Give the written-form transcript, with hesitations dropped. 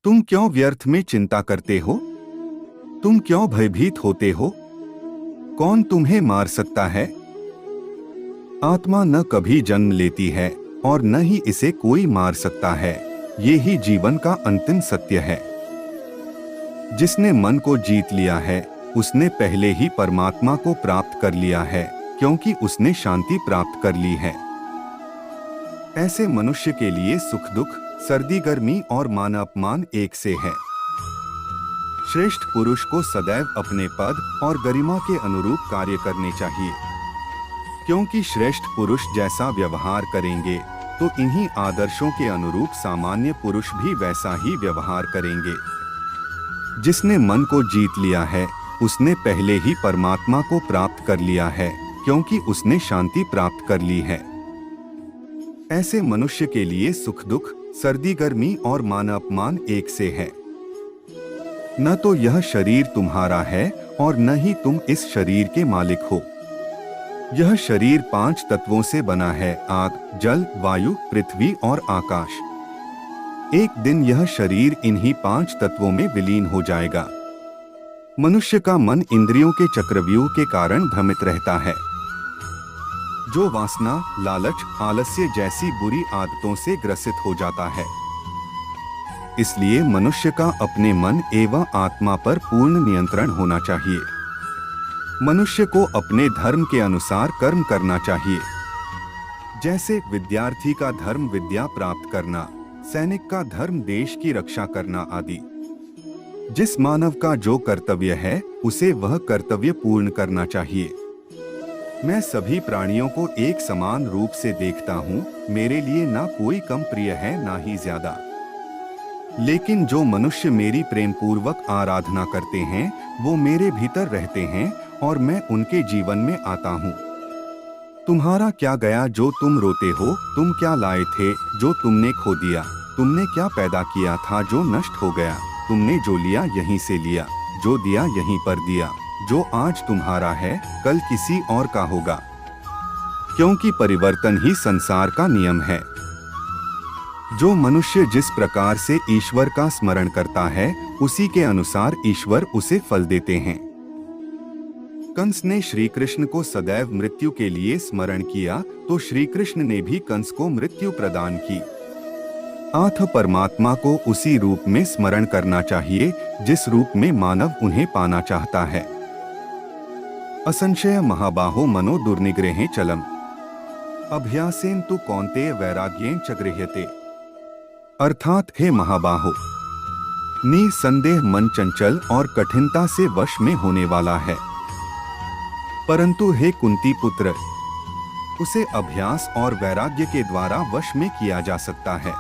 तुम क्यों व्यर्थ में चिंता करते हो? तुम क्यों भयभीत होते हो? कौन तुम्हें मार सकता है? आत्मा न कभी जन्म लेती है और न ही इसे कोई मार सकता है। ये ही जीवन का अंतिम सत्य है। जिसने मन को जीत लिया है उसने पहले ही परमात्मा को प्राप्त कर लिया है, क्योंकि उसने शांति प्राप्त कर ली है। ऐसे मनुष्य के लिए सुख दुख, सर्दी गर्मी और मान अपमान एक से है। श्रेष्ठ पुरुष को सदैव अपने पद और गरिमा के अनुरूप कार्य करने चाहिए, क्योंकि श्रेष्ठ पुरुष जैसा व्यवहार करेंगे तो इन्हीं आदर्शों के अनुरूप सामान्य पुरुष भी वैसा ही व्यवहार करेंगे। जिसने मन को जीत लिया है उसने पहले ही परमात्मा को प्राप्त कर लिया है, क्योंकि उसने शांति प्राप्त कर ली है। ऐसे मनुष्य के लिए सुख दुख, सर्दी गर्मी और मान अपमान एक से है। न तो यह शरीर तुम्हारा है और न ही तुम इस शरीर के मालिक हो। यह शरीर 5 तत्वों से बना है: आग, जल, वायु, पृथ्वी और आकाश। एक दिन यह शरीर इन्हीं 5 तत्वों में विलीन हो जाएगा। मनुष्य का मन इंद्रियों के चक्रव्यूह के कारण भ्रमित रहता है, जो वासना, लालच, आलस्य जैसी बुरी आदतों से ग्रसित हो जाता है। इसलिए मनुष्य का अपने मन एवं आत्मा पर पूर्ण नियंत्रण होना चाहिए। मनुष्य को अपने धर्म के अनुसार कर्म करना चाहिए, जैसे विद्यार्थी का धर्म विद्या प्राप्त करना, सैनिक का धर्म देश की रक्षा करना आदि। जिस मानव का जो कर्तव्य है उसे वह कर्तव्य पूर्ण करना चाहिए। मैं सभी प्राणियों को एक समान रूप से देखता हूँ। मेरे लिए ना कोई कम प्रिय है ना ही ज्यादा। लेकिन जो मनुष्य मेरी प्रेम पूर्वक आराधना करते हैं वो मेरे भीतर रहते हैं और मैं उनके जीवन में आता हूँ। तुम्हारा क्या गया जो तुम रोते हो? तुम क्या लाए थे जो तुमने खो दिया? तुमने क्या पैदा किया था जो नष्ट हो गया? तुमने जो लिया यहीं से लिया, जो दिया यहीं पर दिया। जो आज तुम्हारा है कल किसी और का होगा, क्योंकि परिवर्तन ही संसार का नियम है। जो मनुष्य जिस प्रकार से ईश्वर का स्मरण करता है उसी के अनुसार ईश्वर उसे फल देते हैं। कंस ने श्री कृष्ण को सदैव मृत्यु के लिए स्मरण किया तो श्री कृष्ण ने भी कंस को मृत्यु प्रदान की। अतः परमात्मा को उसी रूप में स्मरण करना चाहिए जिस रूप में मानव उन्हें पाना चाहता है। असंशय महाबाहो मनो दुर्निग्रहे चलम अभ्यासेन तु कौन्तेय वैराग्येन च गृह्यते। अर्थात हे महाबाहो, निसंदेह मन चंचल और कठिनता से वश में होने वाला है, परंतु हे कुंती पुत्र, उसे अभ्यास और वैराग्य के द्वारा वश में किया जा सकता है।